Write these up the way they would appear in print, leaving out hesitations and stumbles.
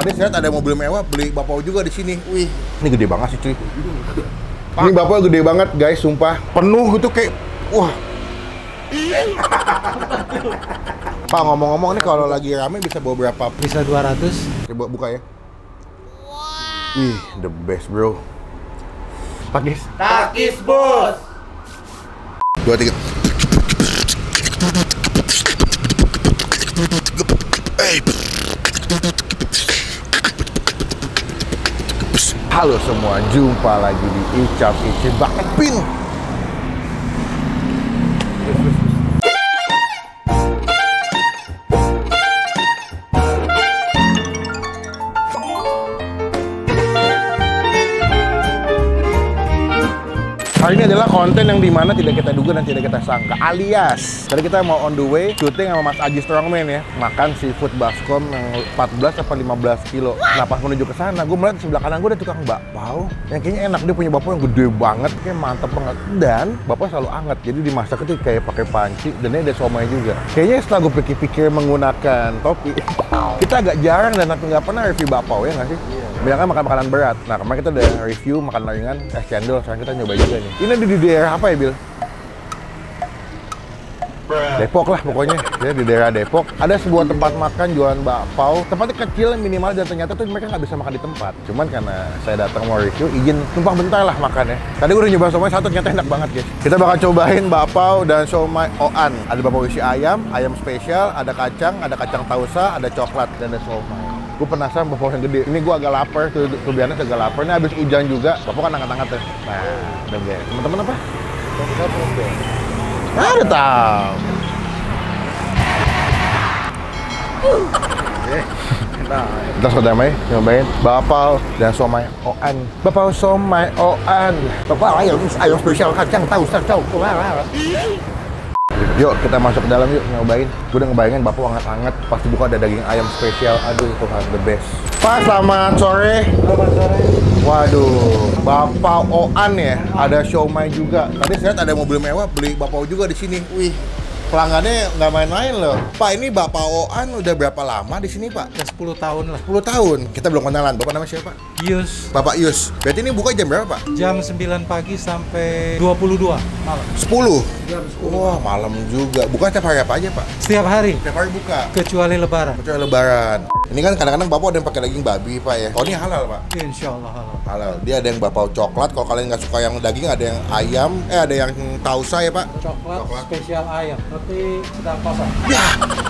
Tadi saya lihat ada mobil mewah, beli Bapau juga di sini. Wih, ini gede banget sih cuy. Ini Bapau gede banget guys, sumpah. Penuh gitu kayak, wah. Pak, ngomong-ngomong nih kalau lagi rame bisa bawa berapa? Bisa 200. Coba buka ya. Wih, the best bro. Takis. Takis bos. 2, 3. Halo semua, jumpa lagi di Icap Icip Banget Pin. Hari ini adalah konten yang dimana tidak kita duga dan tidak kita sangka, alias tadi kita mau on the way syuting sama Mas Aji Strongman ya, makan seafood baskom yang 14 atau 15 kilo. Nah pas menuju ke sana, gue melihat sebelah kanan gue ada tukang bakpao yang kayaknya enak, dia punya bakpao yang gede banget, kayak mantep banget, dan bakpao selalu anget, jadi dimasak itu kayak pakai panci, dan ini ada somai juga. Kayaknya setelah gue pikir-pikir menggunakan topi, kita agak jarang dan nggak pernah review bakpao ya nggak sih? Banyak kan makan makanan berat. Nah kemarin kita udah review makan ringan, es cendol, sekarang kita nyoba juga nih. Ini di daerah apa ya, Bil? Depok lah pokoknya. Ya, di daerah Depok ada sebuah tempat makan jualan bakpao. Tempatnya kecil minimal dan ternyata tuh mereka nggak bisa makan di tempat. Cuman karena saya datang mau review, izin tumpang bentar lah makan ya. Tadi gue udah nyoba somai satu, ternyata enak banget guys. Kita bakal cobain bakpao dan somai oan. Ada bakpao isi ayam, ayam spesial, ada kacang tausa, ada coklat, dan ada somai. Gue penasaran bakpao yang gede. Ini gue agak lapar, tuh biasanya agak lapar. Ini habis hujan juga, bakpao kan hangat-hangat ya. Nah, udah guys. Teman-teman apa? Ada tahu. Kita sudah nyobain bakpao dan somai oan. Bakpao somai oan. Bakpao ayam spesial kacang tausa coklat. Yuk kita masuk ke dalam yuk nyobain. Gue udah ngebayangin bakpao hangat-hangat, pasti buka ada daging ayam spesial. Aduh itu kan the best. Pak, selamat sore. Selamat sore. Waduh, bakpao oan ya. Ada siomay juga. Tadi saya lihat ada mobil mewah, beli bakpao juga di sini. Wih, pelanggannya nggak main-main loh. Pak, ini bakpao oan udah berapa lama di sini Pak? Ya 10 tahun lah. 10 tahun. Kita belum kenalan. Bapak nama siapa? Yus. Bapak Yus. Berarti ini buka jam berapa Pak? Jam 9 pagi sampai 22 malam. 10? Jam 10. Wah, malam juga. Buka setiap hari apa aja Pak? Setiap hari. Setiap hari buka? Kecuali lebaran. Kecuali lebaran. Ini kan kadang-kadang bakpao ada yang pakai daging babi Pak ya. Oh ini halal Pak? Insya Allah halal. Halal. Dia ada yang bakpao coklat. Kalau kalian nggak suka yang daging, ada yang ayam. Ada yang tausa ya Pak? Coklat. Spesial ayam, tapi sedang kosong. Ya,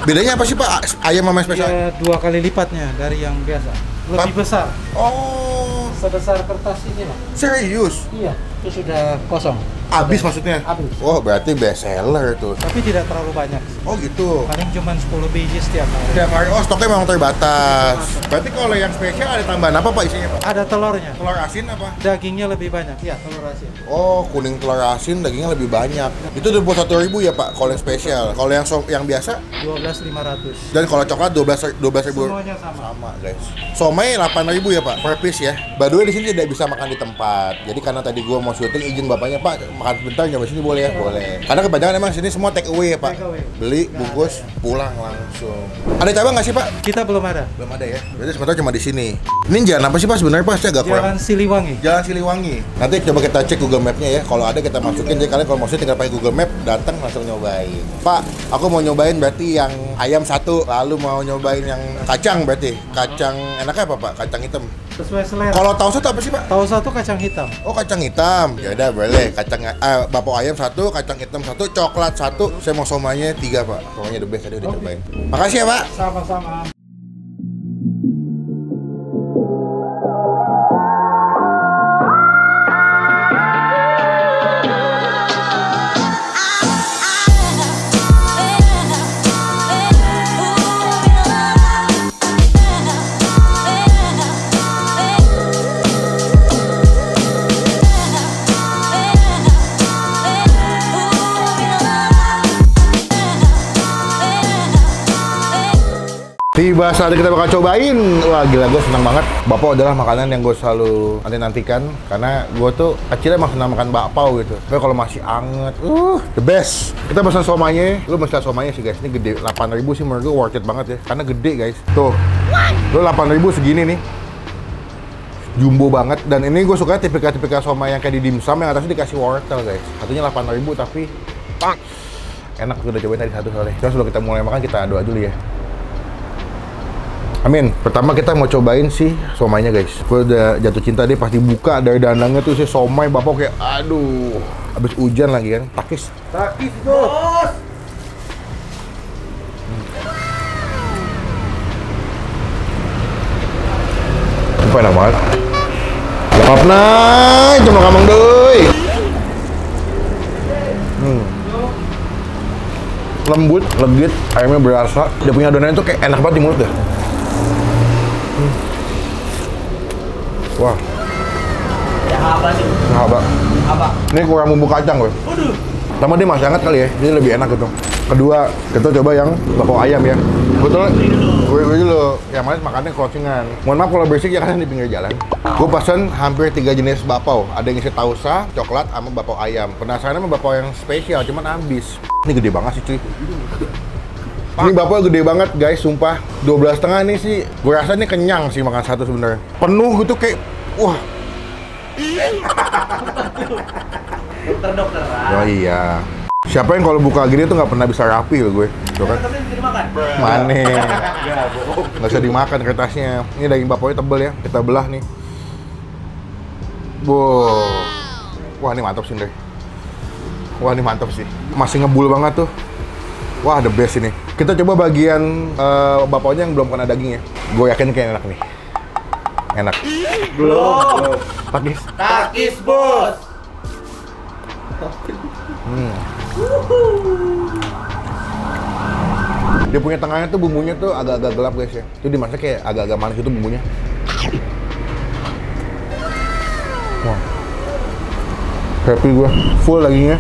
bedanya apa sih Pak? Ayam sama spesial? Ya 2 kali lipatnya dari yang biasa. Lebih besar. Oh, Sebesar kertas ini lah. serius? Iya, itu sudah kosong. Habis maksudnya? Habis. Oh, berarti best seller tuh. Tapi tidak terlalu banyak. Oh gitu. Paling cuma 10 biji setiap hari. Setiap hari, oh stoknya memang terbatas. Berarti kalau yang spesial ada tambahan apa Pak isinya Pak? Ada telurnya. Telur asin apa? Dagingnya lebih banyak. Ya, telur asin. Oh, kuning telur asin, dagingnya lebih banyak. Itu 21.000 ya Pak, kalau yang spesial. Kalau yang biasa? 12.500. Dan kalau coklat 12.000. Semuanya sama. Sama guys. Somai 8.000 ya Pak, per piece ya. By the way di sini tidak bisa makan di tempat. Jadi karena tadi gua mau syuting, izin bapaknya Pak makan sebentar nyoba sini boleh ya? Boleh. Karena kebanyakan emang sini semua take away ya Pak. Take away. Beli, bungkus, pulang langsung. Ada cabang nggak sih Pak? Kita belum ada. Belum ada ya. Berarti sementara cuma di sini. Ini jalan apa sih Pak sebenarnya Pak? Saya agak kurang. Jalan Siliwangi. Jalan Siliwangi. Nanti coba kita cek Google Map-nya ya. Kalau ada kita masukin. Jadi kalian kalau mau tinggal pakai Google Map, datang langsung nyobain. Pak, aku mau nyobain berarti yang ayam satu, lalu mau nyobain yang kacang berarti. Kacang enaknya apa Pak? Kacang hitam. Sesuai selera. Kalau tausa itu apa sih Pak? Tausa itu kacang hitam. Oh kacang hitam. Ya udah boleh. Bakpao ayam satu, kacang hitam satu, coklat satu. Saya mau somanya 3 Pak. Somanya the best tadi udah cobain. Makasih ya Pak. Sama-sama. Tiba saat kita bakal cobain. Wah gila, gue senang banget. Bakpao adalah makanan yang gue selalu nantikan karena gue tuh kecilnya emang senang makan bakpao gitu. Tapi kalau masih anget, the best. Kita pesan somanya, lu mesti lihat somanya sih guys. Ini gede, 8.000 sih menurut gue worth it banget ya. Karena gede guys. Tuh, lu 8.000 segini nih. Jumbo banget, dan ini gue suka tipikal-tipikal somai yang kayak di dimsum yang atasnya dikasih wortel guys. Satunya 8.000 tapi enak. Gue udah cobain tadi satu soalnya. Terus sebelum kita mulai makan kita doa dulu ya. Amin. Pertama kita mau cobain sih somainya guys. Gue udah jatuh cinta deh pasti buka dari dandangnya tuh si somai bakpao kayak aduh. Abis hujan lagi kan. Takis bos. Apa enak banget. Lekap nah, cuma kamang doi. Lembut, legit, ayamnya berasa. Dia punya adonannya tuh kayak enak banget di mulut deh. Wah. Ya haba nih. Haba. Ini kurang bumbu kacang gue. Waduh. Sama dia masih hangat kali ya, jadi lebih enak gitu. Kedua, kita coba yang bakpao ayam ya. Betul, gue dulu. Yang manis makannya crossingan. Mohon maaf kalau berisik ya karena di pinggir jalan. Gue pesen hampir 3 jenis bakpao. Ada yang isi tausa, coklat, sama bakpao ayam. Penasaran sama bakpao yang spesial, cuman habis. Ini gede banget sih cuy. Ini bakpao gede banget guys, sumpah. 12,5 nih sih. Gue rasa ini kenyang sih makan satu sebenarnya. Penuh gitu kayak, wah. Dokter. Oh iya. Siapa yang kalau buka gini tuh nggak pernah bisa rapi loh gue. Tuh kan? Tapi bisa dimakan. Mana? Enggak, bohong. Nggak usah dimakan kertasnya. Ini daging bakpaonya tebel ya. Kita belah nih. Wow. Wah ini mantap sih, Ndre. Wah ini mantap sih. Masih ngebul banget tuh. Wah the best ini. Kita coba bagian bakpaonya yang belum kena daging ya. Gue yakin kayak enak nih. Enak. Belum. Takis, bos. Dia punya tengahnya tuh bumbunya tuh agak-agak gelap guys ya. Itu dimasak kayak agak-agak manis gitu bumbunya. Wah. Happy gua. Full dagingnya.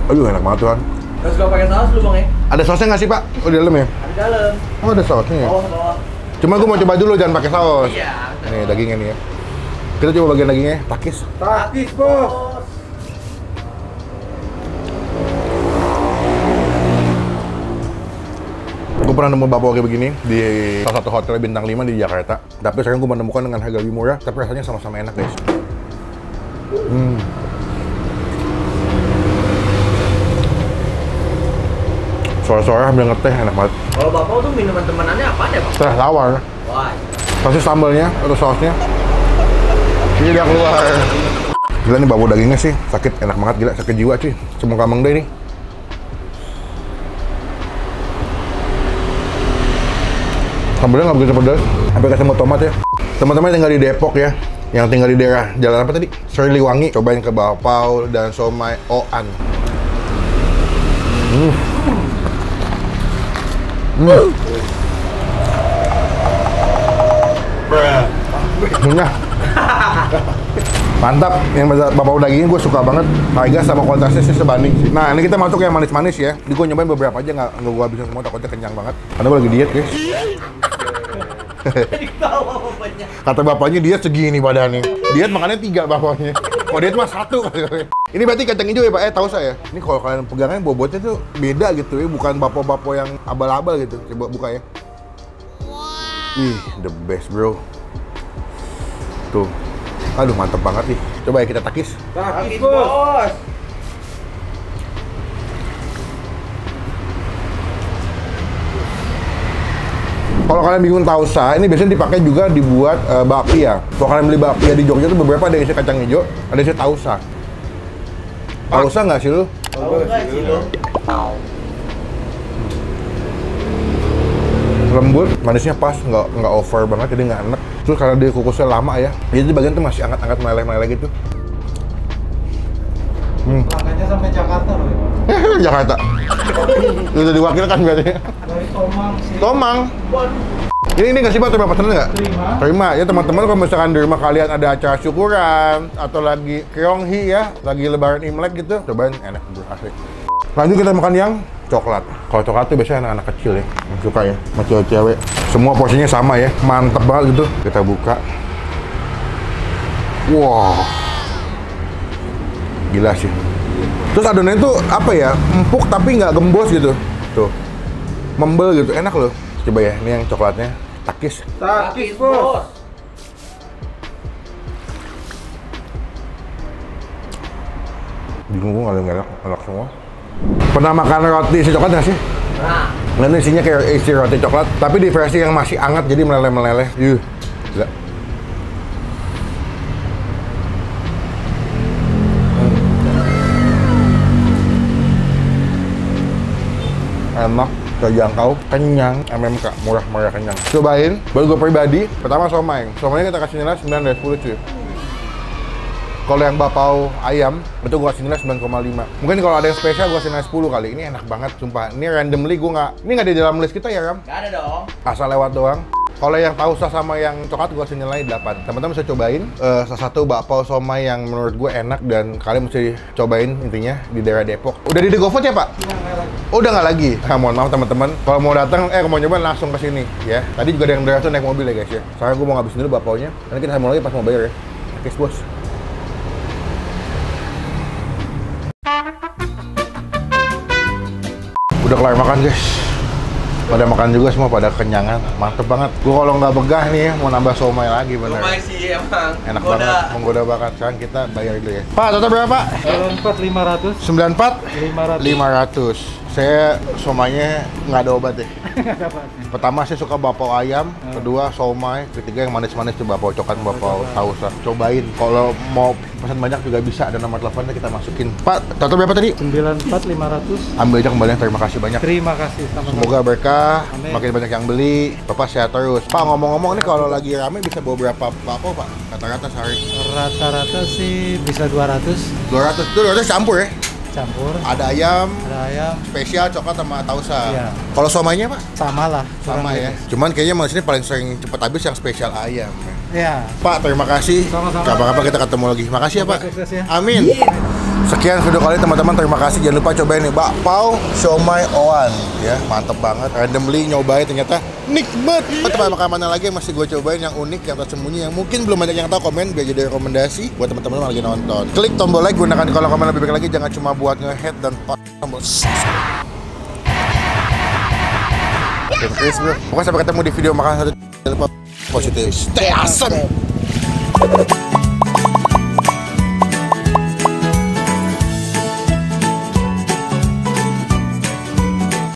Aduh enak banget tuhan. Terus gak pakai saus lu bang ya? Ada sausnya nggak sih pak? Oh di dalam ya? Di dalam. Oh ada sausnya ya? Bawah. Cuma gua mau coba dulu jangan pakai saus. Iya. Nih dagingnya nih ya. Kita coba bagian dagingnya. Takis. Bos. Gue pernah nemu bakpao kayak begini di salah satu hotel bintang 5 di Jakarta. Tapi sekarang gue menemukan dengan harga lebih murah, tapi rasanya sama-sama enak guys. Sore-sore ambil ngeteh enak banget. Kalau bakpao tuh minuman temanannya apa ya bang? Teh tawar. Wah. Pasti sambalnya atau sausnya. Ini dia keluar. Gila nih bakpao dagingnya sih sakit, enak banget gila, sakit jiwa cuy. Semua kamang deh nih. Sambalnya nggak begitu pedas, sampai kasih mau tomat ya. Teman-teman tinggal di Depok ya, yang tinggal di daerah jalan apa tadi? Siliwangi, cobain ke bakpao dan somai Oan. Munyah. Mantap, yang bakpao dagingnya gue suka banget. Harga sama kualitasnya sih sebanding sih. Nah ini kita masuk yang manis-manis ya. Ini gue nyobain beberapa aja, nggak gue habisin semua, takutnya kenyang banget. Karena gue lagi diet guys. Kata bapaknya diet segini badannya. Diet makannya 3 bapaknya. Kalau diet mah 1. Ini berarti kacang hijau ya pak? Tahu saya. Ini kalau kalian pegangnya bobotnya tuh beda gitu ya, bukan bakpao yang abal-abal gitu. Coba buka ya. Ih, the best bro. Tuh. Aduh mantep banget nih. Coba ya kita takis. Takis bos. Kalau kalian bingung tausa, ini biasanya dipakai juga dibuat bakpia. Kalau kalian beli bakpia di Jogja tuh beberapa ada yang isi kacang hijau, ada yang isi tausa. Tausa nggak sih lu? Sih lu. Lembut, manisnya pas, nggak over banget, jadi nggak enak. Terus karena dia kukusnya lama ya, jadi di bagian tuh masih angkat-angkat meleleh-meleleh gitu. Langkahnya sampai Jakarta loh ya. Jakarta. Udah diwakilkan berarti. Dari Tomang sih. Tomang. Ini nggak sih Pak, terima pesanan nggak? Terima. Ya teman-teman kalau misalkan di rumah kalian ada acara syukuran atau lagi Keonghi ya, lagi lebaran Imlek gitu, cobain enak bro, asli. Lanjut kita makan yang coklat. Kalau coklat tuh biasanya anak-anak kecil ya, yang suka ya, sama cewek-cewek. Semua porsinya sama ya, mantep banget gitu. Kita buka. Wow, gila sih. Terus adonannya tuh apa ya, empuk tapi nggak gembos gitu. Tuh, membel gitu, enak loh. Coba ya, ini yang coklatnya. Takis. Takis, Bos. Bingung kali nggak enak semua. Pernah makan roti isi coklat nggak sih? Nah, ini isinya kayak isi roti coklat, tapi di versi yang masih hangat jadi meleleh-meleleh. Gila. Enak, terjangkau, kenyang, MMK, murah-murah kenyang. Cobain, baru gue pribadi, pertama somai. Somainya kita kasih nilai 9 dari 10 cuy. Kalau yang bakpao ayam, itu gue kasih nilai 9,5. Mungkin kalau ada yang spesial gue kasih nilai 10 kali. Ini enak banget, sumpah. Ini randomly gue ini nggak di dalam list kita ya, Ram? Nggak ada dong. Asal lewat doang. Kalau yang tausa sama yang coklat gue kasih nilai 8. Teman-teman bisa cobain salah satu bakpao somai yang menurut gue enak dan kalian mesti cobain intinya di daerah Depok. Udah di GoFood ya, Pak? Udah nggak lagi. Nah, mohon maaf teman-teman. Kalau mau datang, mau nyoba langsung ke sini ya. Tadi juga ada yang dari tuh naik mobil ya guys ya. Soalnya gue mau ngabisin dulu bakpaonya. Nanti kita sambung lagi pas mau bayar ya. Oke, bos. Udah kelar makan guys. Pada makan juga semua, pada kenyangan. Mantep banget. Gue kalau nggak begah nih mau nambah somai lagi bener. Somai sih emang. Enak banget, menggoda banget. Sekarang kita bayar dulu ya. Pak, total berapa Pak? 94 500. 94? 500. Saya somainya nggak ada obat ya. Pertama saya suka bakpao ayam, kedua somai, ketiga yang manis-manis tuh bakpao coklat, bakpao tausa. Cobain. Kalau mau pesan banyak juga bisa, ada nomor teleponnya kita masukin. Pak, total berapa tadi? 94 500. Ambil aja kembalian, terima kasih banyak. Terima kasih sama-sama. Semoga berkah, Amin. makin banyak yang beli, Bapak sehat terus. Pak, ngomong-ngomong nih kalau lagi rame bisa bawa berapa bakpao Pak? Rata-rata sehari? Rata-rata sih bisa 200. 200, itu 200 campur ya? Campur. Ada ayam, Ada ayam. spesial, coklat sama tausa. Iya. Kalau somainya Pak? Sama lah. Sama kurang ya. lebih. Cuman kayaknya mas ini paling sering cepat habis yang spesial ayam. Iya. Pak, terima kasih. Sama-sama. Kapan-kapan kita ketemu lagi. Makasih ya Pak. Sukses ya. Amin. Sekian video kali teman-teman, terima kasih. Jangan lupa cobain nih bakpao somai Oan ya, mantep banget. Randomly nyobain ternyata nikmat. Tempat makan mana lagi yang masih gue cobain yang unik, yang tersembunyi, yang mungkin belum banyak yang tahu, komen biar jadi rekomendasi buat teman-teman yang lagi nonton. Klik tombol like, gunakan kolom komen lebih baik lagi, jangan cuma buat nge-head dan tombol subscribe. Terus bro, pokoknya sampai ketemu di video makan satu. Jangan lupa positif, stay awesome.